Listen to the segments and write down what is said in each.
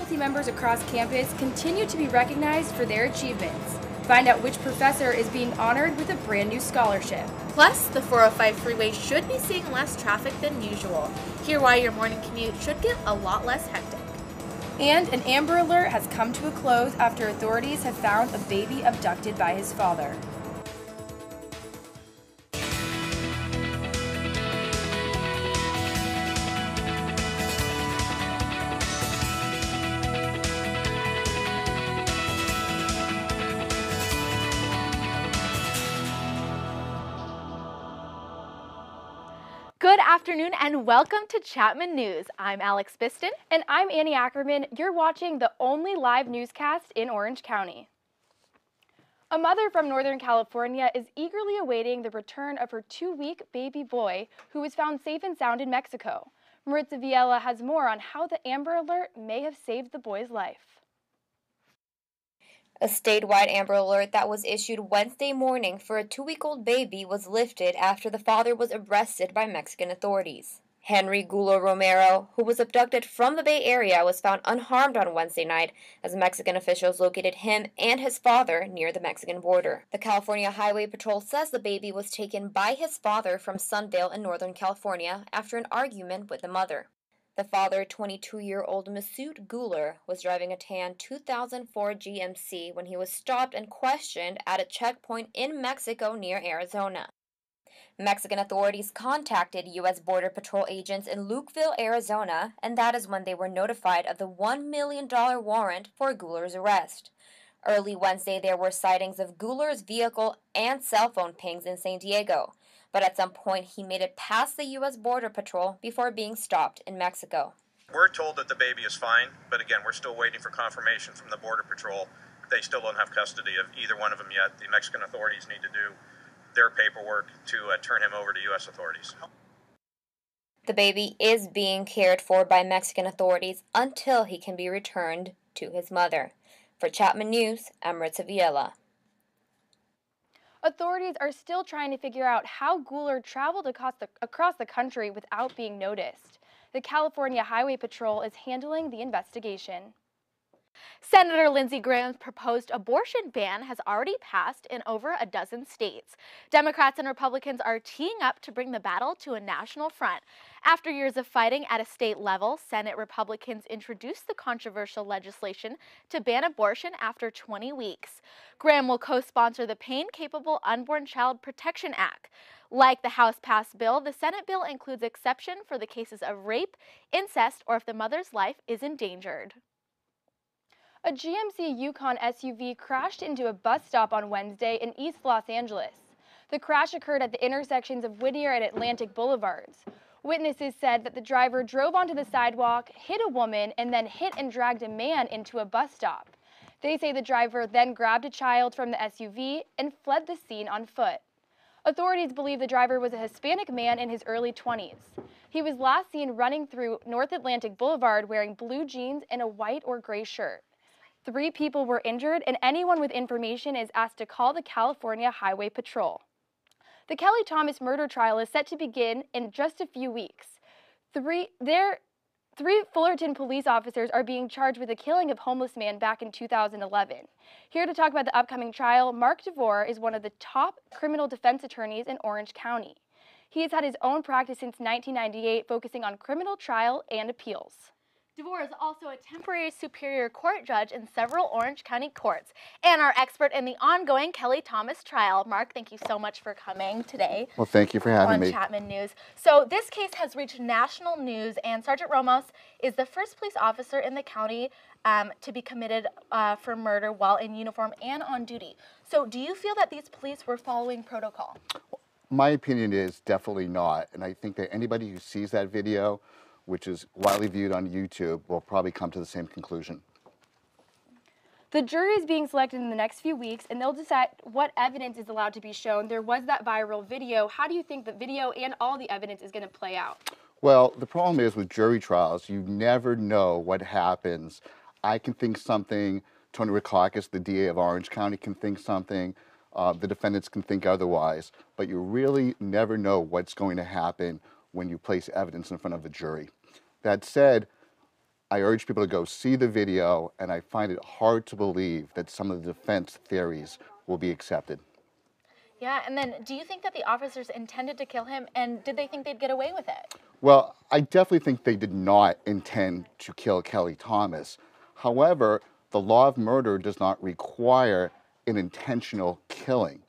faculty members across campus continue to be recognized for their achievements. Find out which professor is being honored with a brand new scholarship. Plus, the 405 freeway should be seeing less traffic than usual. Hear why your morning commute should get a lot less hectic. And an Amber Alert has come to a close after authorities have found a baby abducted by his father. Good afternoon and welcome to Chapman News. I'm Alex Biston. And I'm Annie Ackerman. You're watching the only live newscast in Orange County. A mother from Northern California is eagerly awaiting the return of her 2-week baby boy who was found safe and sound in Mexico. Maritza Viella has more on how the Amber Alert may have saved the boy's life. A statewide Amber Alert that was issued Wednesday morning for a 2-week-old baby was lifted after the father was arrested by Mexican authorities. Henry Gulo Romero, who was abducted from the Bay Area, was found unharmed on Wednesday night as Mexican officials located him and his father near the Mexican border. The California Highway Patrol says the baby was taken by his father from Sunvale in Northern California after an argument with the mother. The father, 22-year-old Masood Guler, was driving a tan 2004 GMC when he was stopped and questioned at a checkpoint in Mexico near Arizona. Mexican authorities contacted U.S. Border Patrol agents in Lukeville, Arizona, and that is when they were notified of the $1 million warrant for Guler's arrest. Early Wednesday, there were sightings of Guler's vehicle and cell phone pings in San Diego, but at some point he made it past the U.S. Border Patrol before being stopped in Mexico. We're told that the baby is fine, but again, we're still waiting for confirmation from the Border Patrol. They still don't have custody of either one of them yet. The Mexican authorities need to do their paperwork to turn him over to U.S. authorities. The baby is being cared for by Mexican authorities until he can be returned to his mother. For Chapman News, I'm Maritza Viella. Authorities are still trying to figure out how Guler traveled across the country without being noticed. The California Highway Patrol is handling the investigation. Senator Lindsey Graham's proposed abortion ban has already passed in over a dozen states. Democrats and Republicans are teeing up to bring the battle to a national front. After years of fighting at a state level, Senate Republicans introduced the controversial legislation to ban abortion after 20 weeks. Graham will co-sponsor the Pain-Capable Unborn Child Protection Act. Like the House-passed bill, the Senate bill includes exception for the cases of rape, incest, or if the mother's life is endangered. A GMC Yukon SUV crashed into a bus stop on Wednesday in East Los Angeles. The crash occurred at the intersections of Whittier and Atlantic Boulevards. Witnesses said that the driver drove onto the sidewalk, hit a woman, and then hit and dragged a man into a bus stop. They say the driver then grabbed a child from the SUV and fled the scene on foot. Authorities believe the driver was a Hispanic man in his early 20s. He was last seen running through North Atlantic Boulevard wearing blue jeans and a white or gray shirt. 3 people were injured, and anyone with information is asked to call the California Highway Patrol. The Kelly Thomas murder trial is set to begin in just a few weeks. Three Fullerton police officers are being charged with the killing of homeless man back in 2011. Here to talk about the upcoming trial, Mark DeVore is one of the top criminal defense attorneys in Orange County. He has had his own practice since 1998, focusing on criminal trial and appeals. DeVore is also a temporary Superior Court judge in several Orange County courts and our expert in the ongoing Kelly Thomas trial. Mark, thank you so much for coming today. Well, thank you for having me. On Chapman News. So this case has reached national news, and Sergeant Ramos is the first police officer in the county to be committed for murder while in uniform and on duty. So do you feel that these police were following protocol? My opinion is definitely not, and I think that anybody who sees that video, which is widely viewed on YouTube, will probably come to the same conclusion. The jury is being selected in the next few weeks, and they'll decide what evidence is allowed to be shown. There was that viral video. How do you think the video and all the evidence is going to play out? Well, the problem is with jury trials, you never know what happens. I can think something, Tony Rackauckus, the DA of Orange County, can think something, the defendants can think otherwise, but you really never know what's going to happen when you place evidence in front of a jury. That said, I urge people to go see the video, and I find it hard to believe that some of the defense theories will be accepted. Yeah, and then do you think that the officers intended to kill him, and did they think they'd get away with it? Well, I definitely think they did not intend to kill Kelly Thomas. However, the law of murder does not require an intentional killing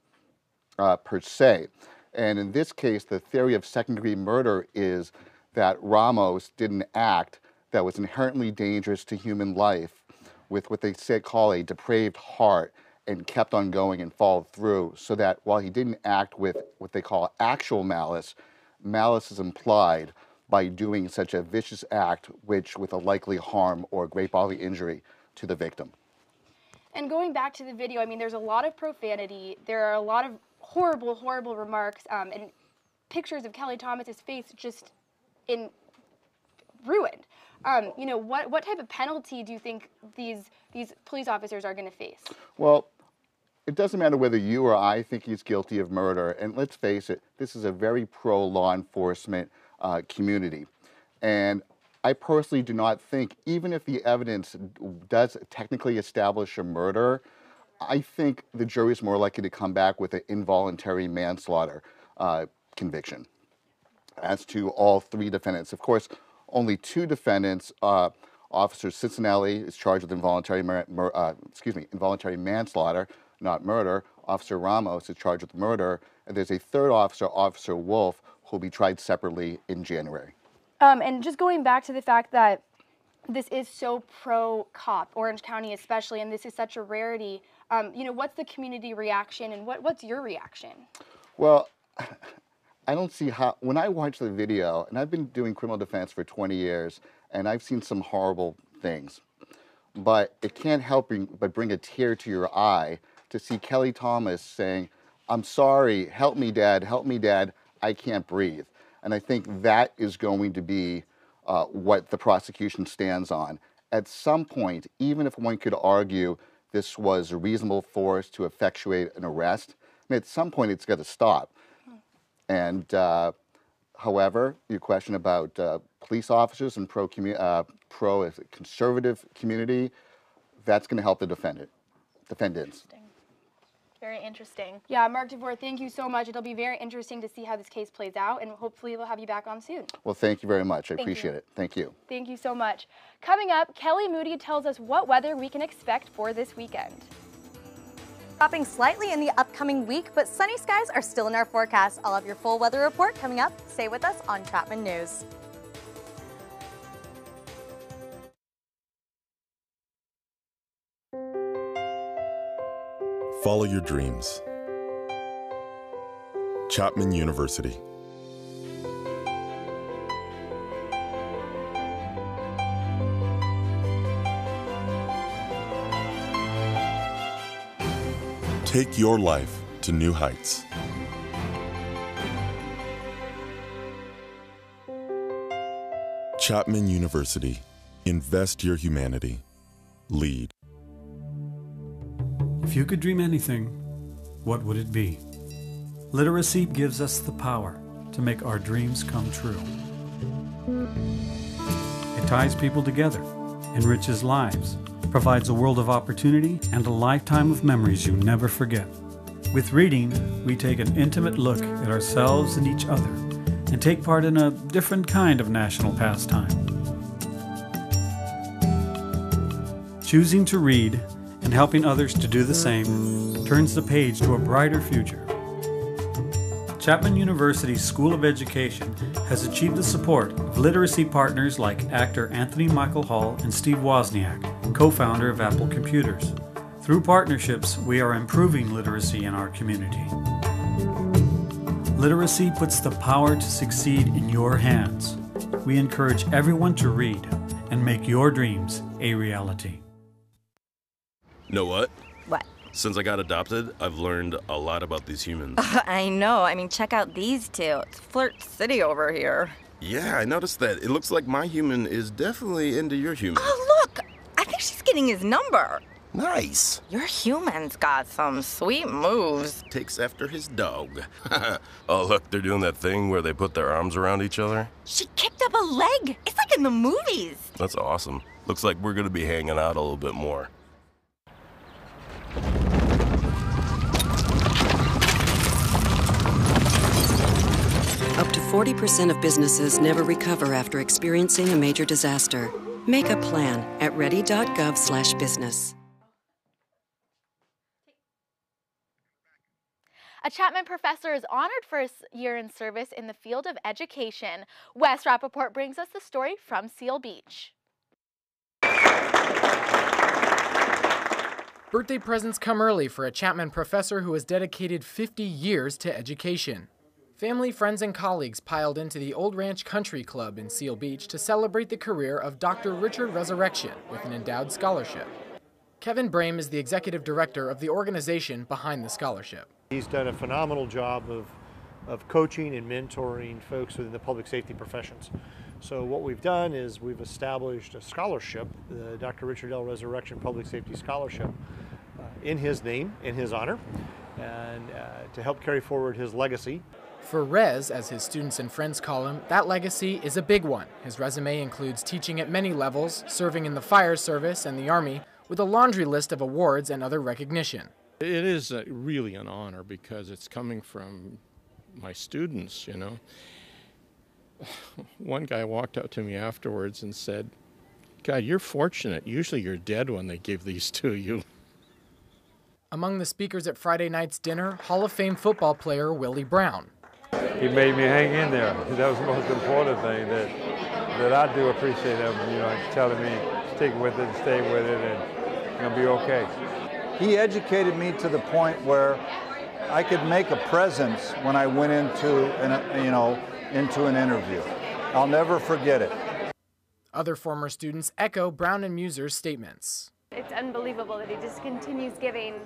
per se. And in this case, the theory of second-degree murder is that Ramos did an act that was inherently dangerous to human life with what they call a depraved heart, and kept on going and followed through, so that while he didn't act with what they call actual malice, malice is implied by doing such a vicious act which with a likely harm or great bodily injury to the victim. And going back to the video, I mean, there's a lot of profanity. There are a lot of horrible, horrible remarks and pictures of Kelly Thomas's face just ruined. You know, what type of penalty do you think these police officers are going to face? Well, it doesn't matter whether you or I think he's guilty of murder. And let's face it, this is a very pro-law enforcement community. And I personally do not think, even if the evidence does technically establish a murder, I think the jury is more likely to come back with an involuntary manslaughter conviction. As to all three defendants, of course, only two defendants, Officer Cincinnati is charged with involuntary manslaughter, not murder. Officer Ramos is charged with murder, and there's a third officer, Officer Wolf, who will be tried separately in January. And just going back to the fact that this is so pro-cop, Orange County especially, and this is such a rarity, you know, what's the community reaction, and what's your reaction? Well, I don't see how, when I watch the video, and I've been doing criminal defense for 20 years, and I've seen some horrible things, but it can't help but bring a tear to your eye to see Kelly Thomas saying, "I'm sorry, help me, Dad, I can't breathe." And I think that is going to be what the prosecution stands on. At some point, even if one could argue this was a reasonable force to effectuate an arrest, I mean, at some point it's got to stop. And however, your question about police officers and pro-conservative community, that's going to help the defendants. Very interesting. Yeah, Mark DeVore, thank you so much. It'll be very interesting to see how this case plays out, and hopefully we'll have you back on soon. Well, thank you very much. I appreciate it. Thank you. Thank you so much. Coming up, Kelly Moody tells us what weather we can expect for this weekend. Dropping slightly in the upcoming week, but sunny skies are still in our forecast. I'll have your full weather report coming up. Stay with us on Chapman News. Follow your dreams. Chapman University. Take your life to new heights. Chapman University. Invest your humanity. Lead. If you could dream anything, what would it be? Literacy gives us the power to make our dreams come true. It ties people together, enriches lives, provides a world of opportunity and a lifetime of memories you never forget. With reading, we take an intimate look at ourselves and each other and take part in a different kind of national pastime. Choosing to read and helping others to do the same turns the page to a brighter future. Chapman University's School of Education has achieved the support of literacy partners like actor Anthony Michael Hall and Steve Wozniak, co-founder of Apple Computers. Through partnerships, we are improving literacy in our community. Literacy puts the power to succeed in your hands. We encourage everyone to read and make your dreams a reality. Know what? What? Since I got adopted, I've learned a lot about these humans. I know. I mean, check out these two. It's Flirt City over here. Yeah, I noticed that. It looks like my human is definitely into your human. Oh, look! I think she's getting his number. Nice. Your human's got some sweet moves. Takes after his dog. Oh, look, they're doing that thing where they put their arms around each other. She kicked up a leg. It's like in the movies. That's awesome. Looks like we're going to be hanging out a little bit more. Up to 40% of businesses never recover after experiencing a major disaster. Make a plan at ready.gov/business. A Chapman professor is honored for his year in service in the field of education. Wes Rappaport brings us the story from Seal Beach. Birthday presents come early for a Chapman professor who has dedicated 50 years to education. Family, friends, and colleagues piled into the Old Ranch Country Club in Seal Beach to celebrate the career of Dr. Richard Resurrection with an endowed scholarship. Kevin Brame is the executive director of the organization behind the scholarship. He's done a phenomenal job of coaching and mentoring folks within the public safety professions. So what we've done is we've established a scholarship, the Dr. Richard L. Resurrection Public Safety Scholarship, in his name, in his honor, and to help carry forward his legacy. For Rez, as his students and friends call him, that legacy is a big one. His resume includes teaching at many levels, serving in the fire service and the Army, with a laundry list of awards and other recognition. It is really an honor because it's coming from my students, you know. One guy walked up to me afterwards and said, "God, you're fortunate. Usually you're dead when they give these to you." Among the speakers at Friday night's dinner, Hall of Fame football player Willie Brown. He made me hang in there. That was the most important thing that I do appreciate him, you know, telling me stick with it, stay with it, and you'll be okay. He educated me to the point where I could make a presence when I went into an interview. I'll never forget it. Other former students echo Brown and Muser's statements. It's unbelievable that he just continues giving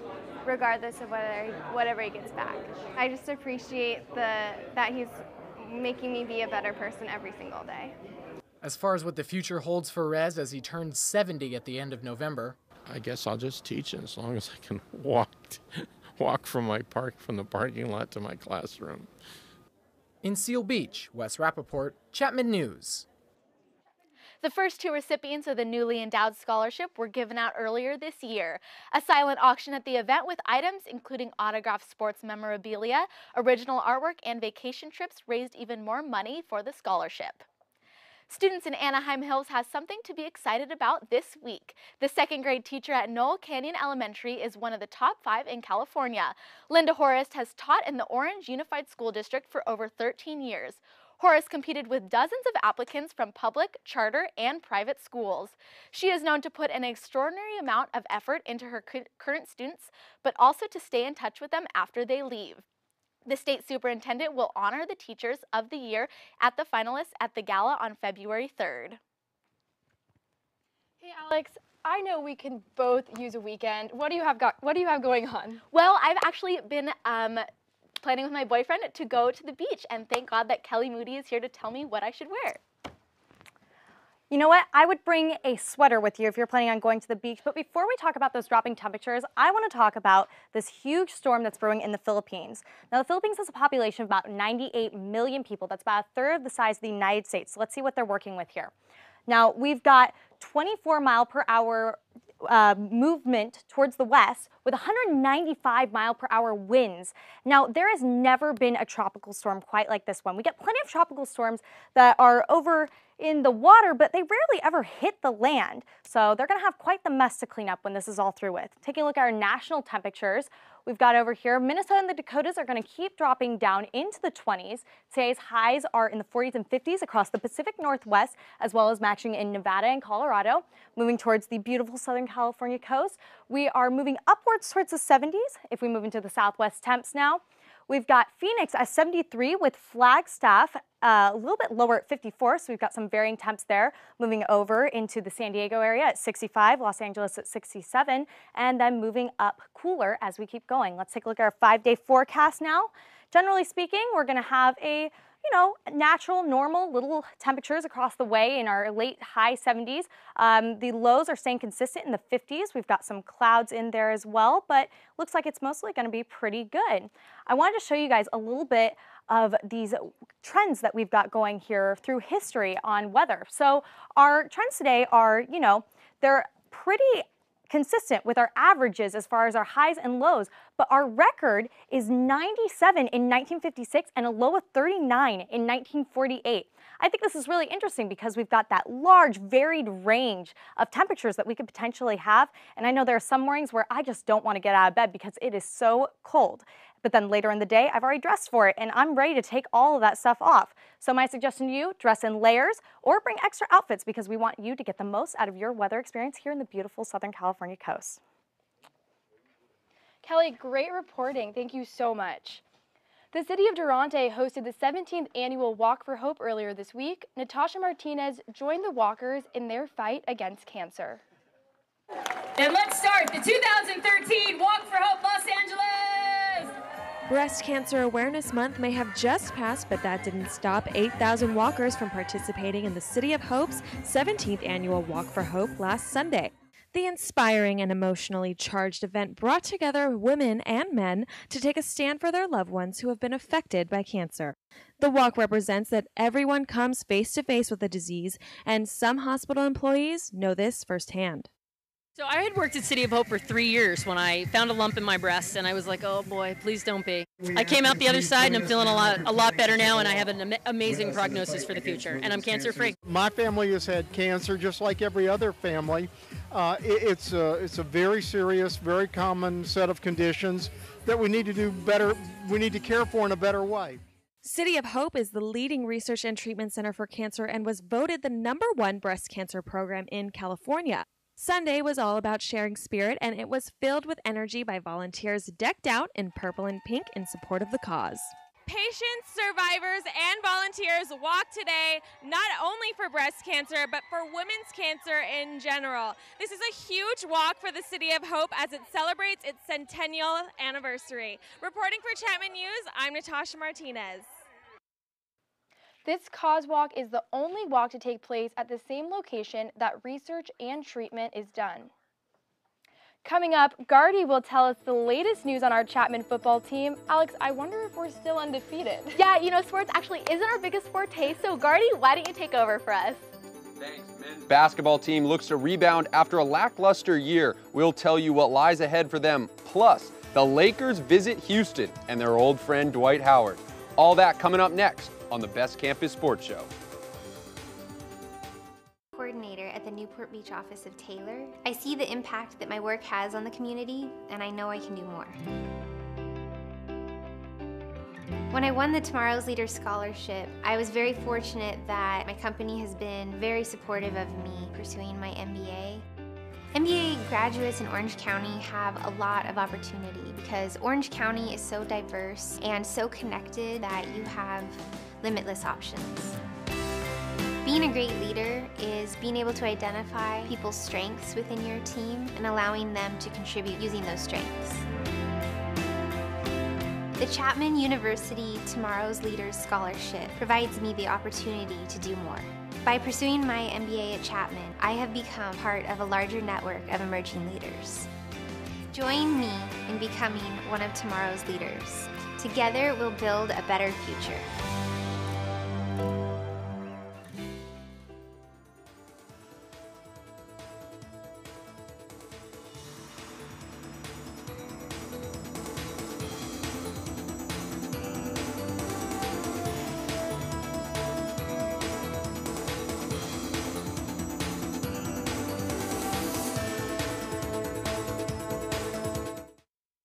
regardless of whatever he gets back. I just appreciate that he's making me be a better person every single day. As far as what the future holds for Rez as he turns 70 at the end of November, I guess I'll just teach it as long as I can walk from the parking lot to my classroom. In Seal Beach, Wes Rappaport, Chapman News. The first two recipients of the newly endowed scholarship were given out earlier this year. A silent auction at the event with items including autographed sports memorabilia, original artwork, and vacation trips raised even more money for the scholarship. Students in Anaheim Hills has something to be excited about this week. The second grade teacher at Knoll Canyon Elementary is one of the top 5 in California. Linda Horist has taught in the Orange Unified School District for over 13 years. Horist competed with dozens of applicants from public, charter, and private schools. She is known to put an extraordinary amount of effort into her current students, but also to stay in touch with them after they leave. The state superintendent will honor the Teachers of the Year at the finalists at the gala on February 3rd. Hey Alex, I know we can both use a weekend. What do you have going on? Well, I've actually been planning with my boyfriend to go to the beach, and thank God that Kelly Moody is here to tell me what I should wear. You know what? I would bring a sweater with you if you're planning on going to the beach. But before we talk about those dropping temperatures, I want to talk about this huge storm that's brewing in the Philippines. Now, the Philippines has a population of about 98 million people. That's about a third the size of the United States. So let's see what they're working with here. Now, we've got 24-mile-per-hour movement towards the west with 195-mile-per-hour winds. Now, there has never been a tropical storm quite like this one. We get plenty of tropical storms that are over in the water, but they rarely ever hit the land. So they're going to have quite the mess to clean up when this is all through with. Taking a look at our national temperatures, we've got over here, Minnesota and the Dakotas are going to keep dropping down into the 20s. Today's highs are in the 40s and 50s across the Pacific Northwest, as well as matching in Nevada and Colorado. Moving towards the beautiful Southern California coast, we are moving upwards towards the 70s. If we move into the southwest temps now, we've got Phoenix at 73 with Flagstaff a little bit lower at 54, so we've got some varying temps there. Moving over into the San Diego area at 65, Los Angeles at 67, and then moving up cooler as we keep going. Let's take a look at our 5-day forecast now. Generally speaking, we're going to have a you know, natural, normal little temperatures across the way in our late high 70s. The lows are staying consistent in the 50s. We've got some clouds in there as well, but looks like it's mostly going to be pretty good. I wanted to show you guys a little bit of these trends that we've got going here through history on weather. So our trends today are, you know, they're pretty consistent with our averages as far as our highs and lows, but our record is 97 in 1956 and a low of 39 in 1948. I think this is really interesting because we've got that large, varied range of temperatures that we could potentially have, and I know there are some mornings where I just don't want to get out of bed because it is so cold. But then later in the day, I've already dressed for it, and I'm ready to take all of that stuff off. So my suggestion to you, dress in layers or bring extra outfits because we want you to get the most out of your weather experience here in the beautiful Southern California coast. Kelly, great reporting. Thank you so much. The city of Durante hosted the 17th annual Walk for Hope earlier this week. Natasha Martinez joined the walkers in their fight against cancer. And let's start the 2013 Walk for Hope Los Angeles! Breast Cancer Awareness Month may have just passed, but that didn't stop 8,000 walkers from participating in the City of Hope's 17th annual Walk for Hope last Sunday. The inspiring and emotionally charged event brought together women and men to take a stand for their loved ones who have been affected by cancer. The walk represents that everyone comes face to face with the disease, and some hospital employees know this firsthand. So I had worked at City of Hope for 3 years when I found a lump in my breast, and I was like, oh boy, please don't be. I came out the other side and I'm feeling a lot better now, and I have an amazing prognosis for the future, and I'm cancer-free. My family has had cancer just like every other family. It's a very serious, very common set of conditions that we need to do better, we need to care for in a better way. City of Hope is the leading research and treatment center for cancer and was voted the #1 breast cancer program in California. Sunday was all about sharing spirit, and it was filled with energy by volunteers decked out in purple and pink in support of the cause. Patients, survivors, and volunteers walk today not only for breast cancer, but for women's cancer in general. This is a huge walk for the City of Hope as it celebrates its centennial anniversary. Reporting for Chapman News, I'm Natasha Martinez. This cause walk is the only walk to take place at the same location that research and treatment is done. Coming up, Gardy will tell us the latest news on our Chapman football team. Alex, I wonder if we're still undefeated. Yeah, you know, sports actually isn't our biggest forte, so Gardy, why don't you take over for us? Thanks. Men's basketball team looks to rebound after a lackluster year. We'll tell you what lies ahead for them. Plus, the Lakers visit Houston and their old friend Dwight Howard. All that coming up next on the Best Campus Sports Show. Coordinator at the Newport Beach office of Taylor. I see the impact that my work has on the community, and I know I can do more. When I won the Tomorrow's Leaders Scholarship, I was very fortunate that my company has been very supportive of me pursuing my MBA. MBA graduates in Orange County have a lot of opportunity because Orange County is so diverse and so connected that you have limitless options. Being a great leader is being able to identify people's strengths within your team and allowing them to contribute using those strengths. The Chapman University Tomorrow's Leaders Scholarship provides me the opportunity to do more. By pursuing my MBA at Chapman, I have become part of a larger network of emerging leaders. Join me in becoming one of tomorrow's leaders. Together, we'll build a better future.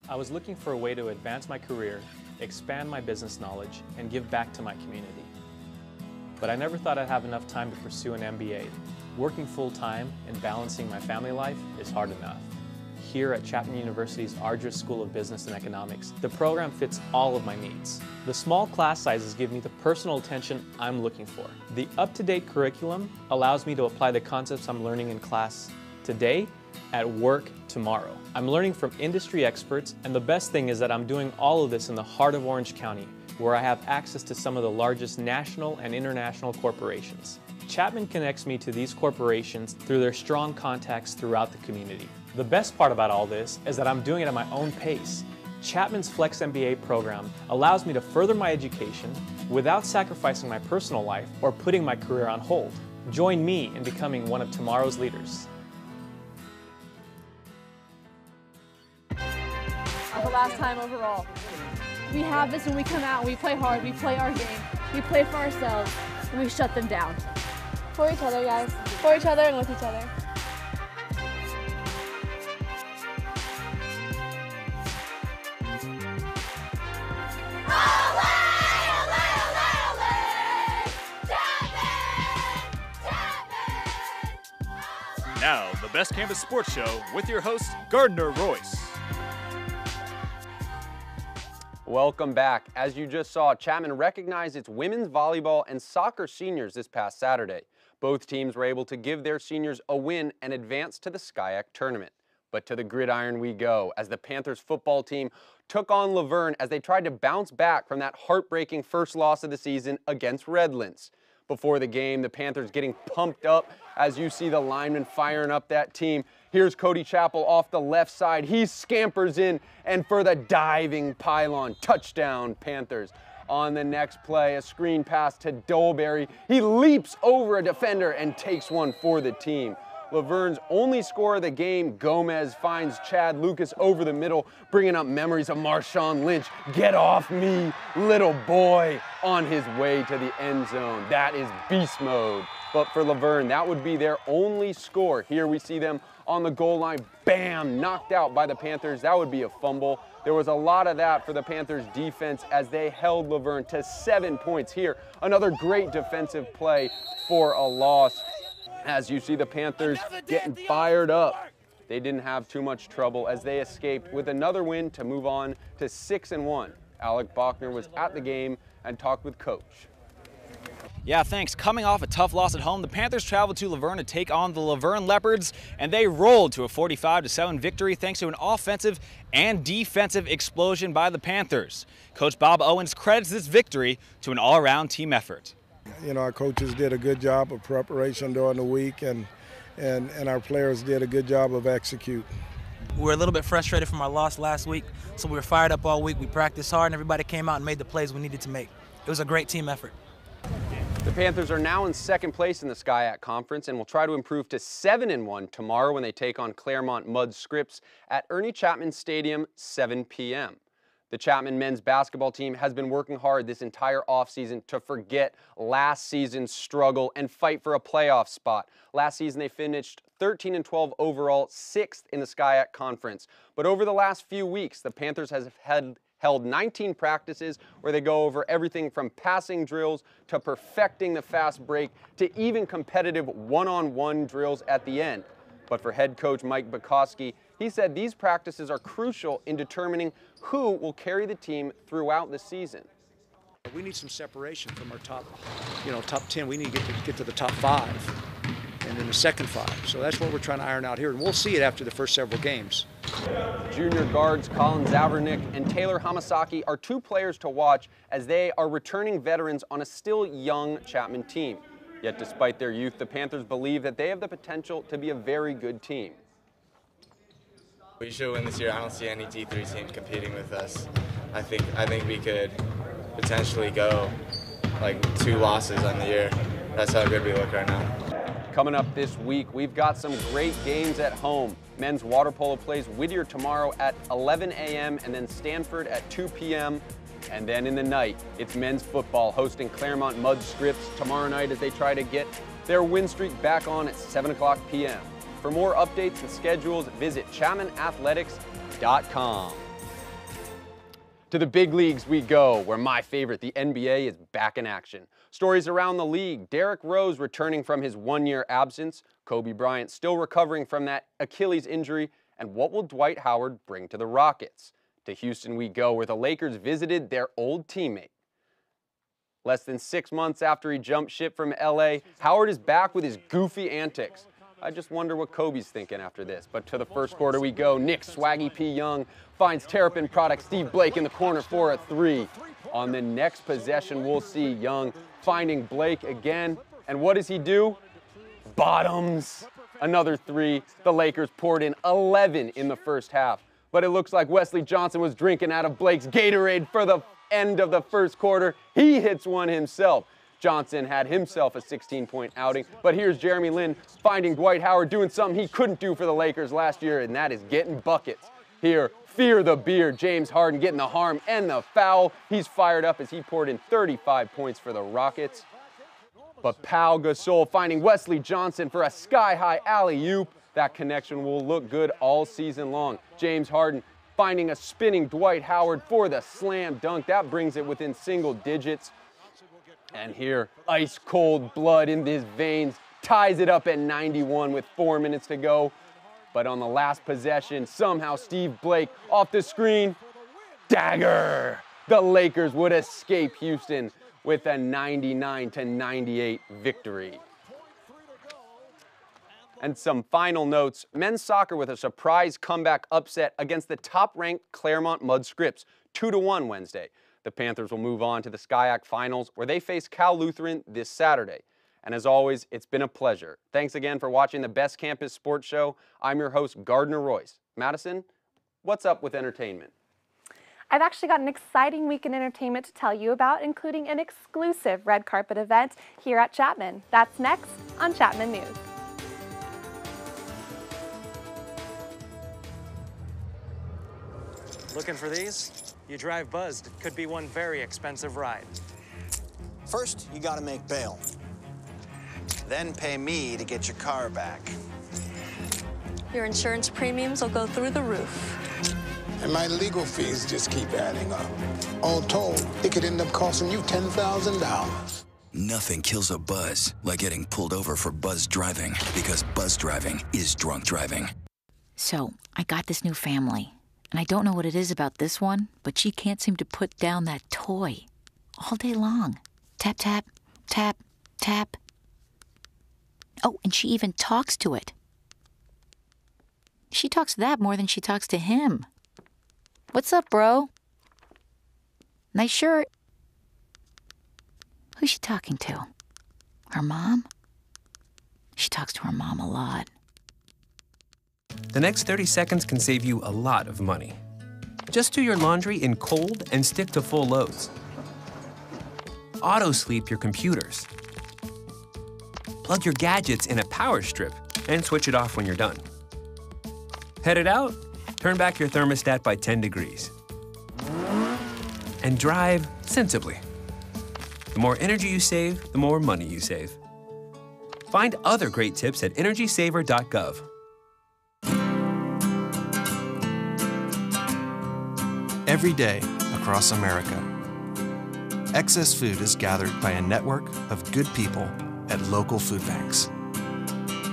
I was looking for a way to advance my career, expand my business knowledge, and give back to my community. But I never thought I'd have enough time to pursue an MBA. Working full-time and balancing my family life is hard enough. Here at Chapman University's Ardress School of Business and Economics, the program fits all of my needs. The small class sizes give me the personal attention I'm looking for. The up-to-date curriculum allows me to apply the concepts I'm learning in class today at work tomorrow. I'm learning from industry experts, and the best thing is that I'm doing all of this in the heart of Orange County, where I have access to some of the largest national and international corporations. Chapman connects me to these corporations through their strong contacts throughout the community. The best part about all this is that I'm doing it at my own pace. Chapman's Flex MBA program allows me to further my education without sacrificing my personal life or putting my career on hold. Join me in becoming one of tomorrow's leaders. The last time overall. We have this when we come out and we play hard, we play our game, we play for ourselves, and we shut them down. For each other, guys. For each other and with each other. Now, the Best Campus Sports Show with your host, Gardner Royce. Welcome back. As you just saw, Chapman recognized its women's volleyball and soccer seniors this past Saturday. Both teams were able to give their seniors a win and advance to the SCIAC tournament. But to the gridiron we go, as the Panthers football team took on Laverne as they tried to bounce back from that heartbreaking first loss of the season against Redlands. Before the game, the Panthers getting pumped up as you see the linemen firing up that team. Here's Cody Chappell off the left side. He scampers in, and for the diving pylon, touchdown Panthers. On the next play, a screen pass to Dolberry. He leaps over a defender and takes one for the team. Laverne's only score of the game, Gomez finds Chad Lucas over the middle, bringing up memories of Marshawn Lynch. Get off me, little boy, on his way to the end zone. That is beast mode. But for Laverne, that would be their only score. Here we see them on the goal line, bam, knocked out by the Panthers. That would be a fumble. There was a lot of that for the Panthers defense as they held Laverne to 7 points here. Another great defensive play for a loss. As you see the Panthers getting fired up, they didn't have too much trouble as they escaped with another win to move on to 6-1. Alec Bachner was at the game and talked with Coach. Yeah, thanks. Coming off a tough loss at home, the Panthers traveled to Laverne to take on the Laverne Leopards, and they rolled to a 45-7 victory thanks to an offensive and defensive explosion by the Panthers. Coach Bob Owens credits this victory to an all-around team effort. You know, our coaches did a good job of preparation during the week, and our players did a good job of execute. We were a little bit frustrated from our loss last week, so we were fired up all week. We practiced hard, and everybody came out and made the plays we needed to make. It was a great team effort. The Panthers are now in second place in the SCIAC Conference and will try to improve to 7-1 tomorrow when they take on Claremont Mud Scripps at Ernie Chapman Stadium, 7 p.m. The Chapman men's basketball team has been working hard this entire offseason to forget last season's struggle and fight for a playoff spot. Last season they finished 13-12 overall, 6th in the SCIAC Conference. But over the last few weeks, the Panthers have held 19 practices where they go over everything from passing drills to perfecting the fast break to even competitive one-on-one drills at the end. But for head coach Mike Bukowski, he said these practices are crucial in determining who will carry the team throughout the season. We need some separation from our top 10. We need to get to the top 5 and then the second 5. So that's what we're trying to iron out here, and we'll see it after the first several games. Junior guards Colin Zavernick and Taylor Hamasaki are two players to watch as they are returning veterans on a still young Chapman team. Yet despite their youth, the Panthers believe that they have the potential to be a very good team. We should win this year. I don't see any D3 team competing with us. I think we could potentially go like 2 losses on the year. That's how good we look right now. Coming up this week, we've got some great games at home. Men's water polo plays Whittier tomorrow at 11 a.m. and then Stanford at 2 p.m. And then in the night, it's men's football hosting Claremont Mud Scripps tomorrow night as they try to get their win streak back on at 7 o'clock p.m. For more updates and schedules, visit ChapmanAthletics.com. To the big leagues we go, where my favorite, the NBA, is back in action. Stories around the league, Derrick Rose returning from his 1-year absence, Kobe Bryant still recovering from that Achilles injury, and what will Dwight Howard bring to the Rockets? To Houston we go, where the Lakers visited their old teammate. Less than 6 months after he jumped ship from LA, Howard is back with his goofy antics. I just wonder what Kobe's thinking after this. But to the first quarter we go. Nick Swaggy P. Young finds Terrapin product Steve Blake in the corner for a three. On the next possession, we'll see Young finding Blake again. And what does he do? Bottoms. Another three. The Lakers poured in 11 in the first half. But it looks like Wesley Johnson was drinking out of Blake's Gatorade for the end of the first quarter. He hits one himself. Johnson had himself a 16-point outing. But here's Jeremy Lin finding Dwight Howard doing something he couldn't do for the Lakers last year, and that is getting buckets. Here, fear the beard. James Harden getting the harm and the foul. He's fired up as he poured in 35 points for the Rockets. But Pau Gasol finding Wesley Johnson for a sky-high alley-oop. That connection will look good all season long. James Harden finding a spinning Dwight Howard for the slam dunk. That brings it within single digits. And here, ice-cold blood in his veins ties it up at 91 with 4 minutes to go. But on the last possession, somehow Steve Blake off the screen, dagger! The Lakers would escape Houston with a 99-98 victory. And some final notes. Men's soccer with a surprise comeback upset against the top-ranked Claremont Mudd Scripps, 2-1 Wednesday. The Panthers will move on to the SCIAC Finals, where they face Cal Lutheran this Saturday. And as always, it's been a pleasure. Thanks again for watching the Best Campus Sports Show. I'm your host, Gardner Royce. Madison, what's up with entertainment? I've actually got an exciting week in entertainment to tell you about, including an exclusive red carpet event here at Chapman. That's next on Chapman News. Looking for these? You drive buzzed. It could be one very expensive ride. First, you gotta make bail. Then pay me to get your car back. Your insurance premiums will go through the roof. And my legal fees just keep adding up. All told, it could end up costing you $10,000. Nothing kills a buzz like getting pulled over for buzz driving, because buzz driving is drunk driving. So, I got this new family, and I don't know what it is about this one, but she can't seem to put down that toy all day long. Tap, tap, tap, tap. Oh, and she even talks to it. She talks to that more than she talks to him. What's up, bro? Nice shirt. Who's she talking to? Her mom? She talks to her mom a lot. The next 30 seconds can save you a lot of money. Just do your laundry in cold and stick to full loads. Auto-sleep your computers. Plug your gadgets in a power strip and switch it off when you're done. Headed out? Turn back your thermostat by 10 degrees. And drive sensibly. The more energy you save, the more money you save. Find other great tips at energysaver.gov. Every day across America, excess food is gathered by a network of good people at local food banks,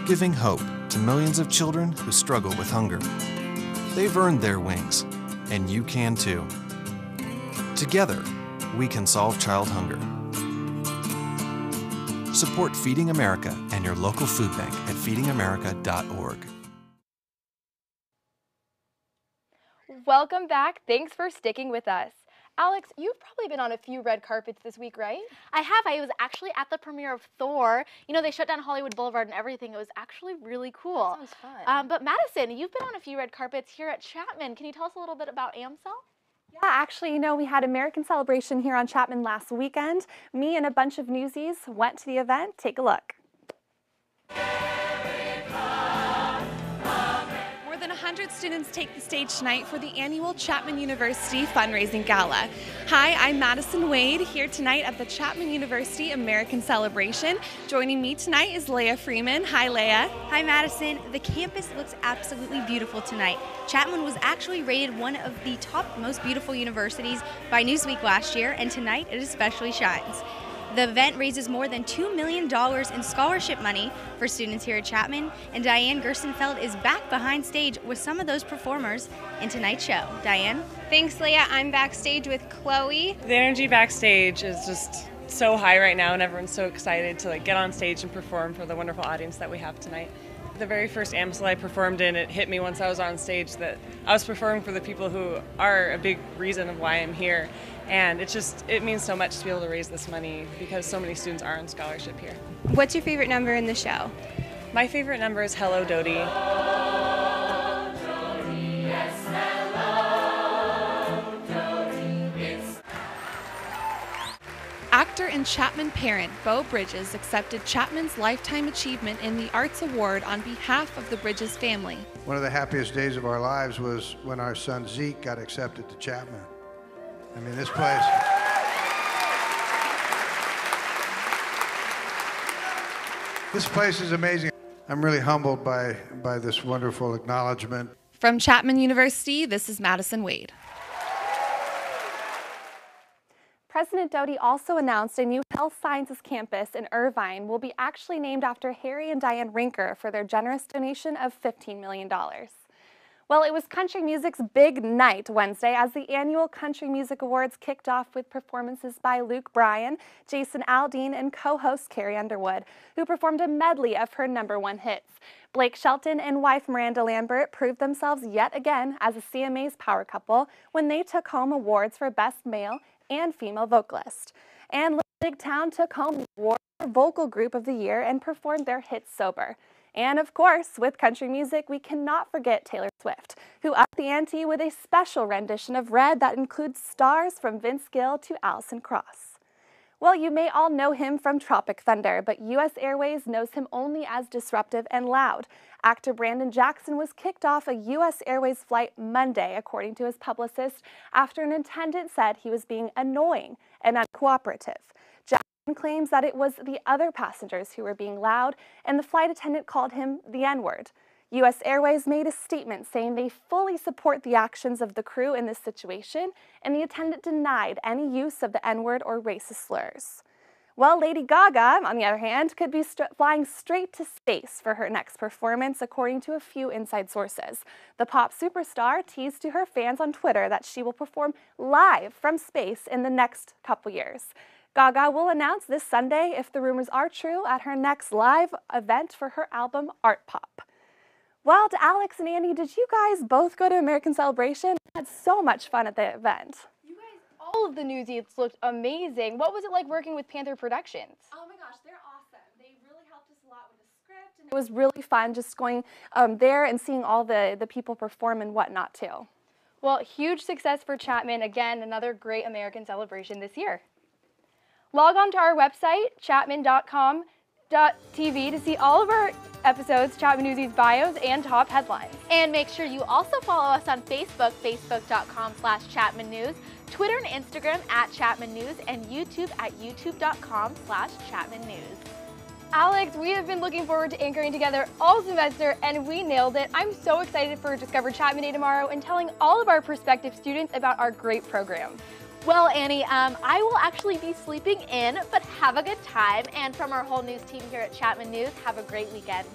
giving hope to millions of children who struggle with hunger. They've earned their wings, and you can too. Together, we can solve child hunger. Support Feeding America and your local food bank at feedingamerica.org. Welcome back. Thanks for sticking with us. Alex, you've probably been on a few red carpets this week, right? I have. I was actually at the premiere of Thor. You know, they shut down Hollywood Boulevard and everything. It was actually really cool. That sounds fun. But Madison, you've been on a few red carpets here at Chapman. Can you tell us a little bit about AMCEL? Yeah, actually, you know, we had American Celebration here on Chapman last weekend. Me and a bunch of newsies went to the event. Take a look. More than 100 students take the stage tonight for the annual Chapman University Fundraising Gala. Hi, I'm Madison Wade, here tonight at the Chapman University American Celebration. Joining me tonight is Leah Freeman. Hi, Leah. Hi, Madison. The campus looks absolutely beautiful tonight. Chapman was actually rated one of the top most beautiful universities by Newsweek last year, and tonight it especially shines. The event raises more than $2 million in scholarship money for students here at Chapman, and Diane Gerstenfeld is back behind stage with some of those performers in tonight's show. Diane? Thanks, Leah. I'm backstage with Chloe. The energy backstage is just so high right now, and everyone's so excited to get on stage and perform for the wonderful audience that we have tonight. The very first AMSL I performed in, it hit me once I was on stage that I was performing for the people who are a big reason of why I'm here. And it means so much to be able to raise this money because so many students are on scholarship here. What's your favorite number in the show? My favorite number is Hello, Dodie. Actor and Chapman parent Beau Bridges accepted Chapman's Lifetime Achievement in the Arts Award on behalf of the Bridges family. One of the happiest days of our lives was when our son Zeke got accepted to Chapman. I mean, this place is amazing. I'm really humbled by this wonderful acknowledgement. From Chapman University, this is Madison Wade. President Doty also announced a new health sciences campus in Irvine will be actually named after Harry and Diane Rinker for their generous donation of $15 million. Well, it was country music's big night Wednesday as the annual Country Music Awards kicked off with performances by Luke Bryan, Jason Aldean, and co-host Carrie Underwood, who performed a medley of her #1 hits. Blake Shelton and wife Miranda Lambert proved themselves yet again as a CMA's power couple when they took home awards for Best Male and Female Vocalist. And Little Big Town took home the award for Vocal Group of the Year and performed their hit Sober. And of course, with country music, we cannot forget Taylor Swift, who upped the ante with a special rendition of Red that includes stars from Vince Gill to Alison Krauss. Well, you may all know him from Tropic Thunder, but U.S. Airways knows him only as disruptive and loud. Actor Brandon Jackson was kicked off a U.S. Airways flight Monday, according to his publicist, after an attendant said he was being annoying and uncooperative. Jackson claims that it was the other passengers who were being loud, and the flight attendant called him the N-word. U.S. Airways made a statement saying they fully support the actions of the crew in this situation, and the attendant denied any use of the N-word or racist slurs. Well, Lady Gaga, on the other hand, could be flying straight to space for her next performance, according to a few inside sources. The pop superstar teased to her fans on Twitter that she will perform live from space in the next couple years. Gaga will announce this Sunday if the rumors are true at her next live event for her album Art Pop. Well, to Alex and Andy, did you guys both go to American Celebration? I had so much fun at the event. You guys, all of the Newsies looked amazing. What was it like working with Panther Productions? Oh my gosh, they're awesome. They really helped us a lot with the script, and it was really fun just going there and seeing all the people perform and whatnot too. Well, huge success for Chapman. Again, another great American Celebration this year. Log on to our website, chapman.com.tv, to see all of our episodes, Chapman Newsies bios, and top headlines. And make sure you also follow us on Facebook, facebook.com/Chapman News, Twitter and Instagram @Chapman News, and YouTube at youtube.com/Chapman News. Alex, we have been looking forward to anchoring together all semester, and we nailed it. I'm so excited for Discover Chapman Day tomorrow and telling all of our prospective students about our great program. Well, Annie, I will actually be sleeping in, but have a good time. And from our whole news team here at Chapman News, have a great weekend.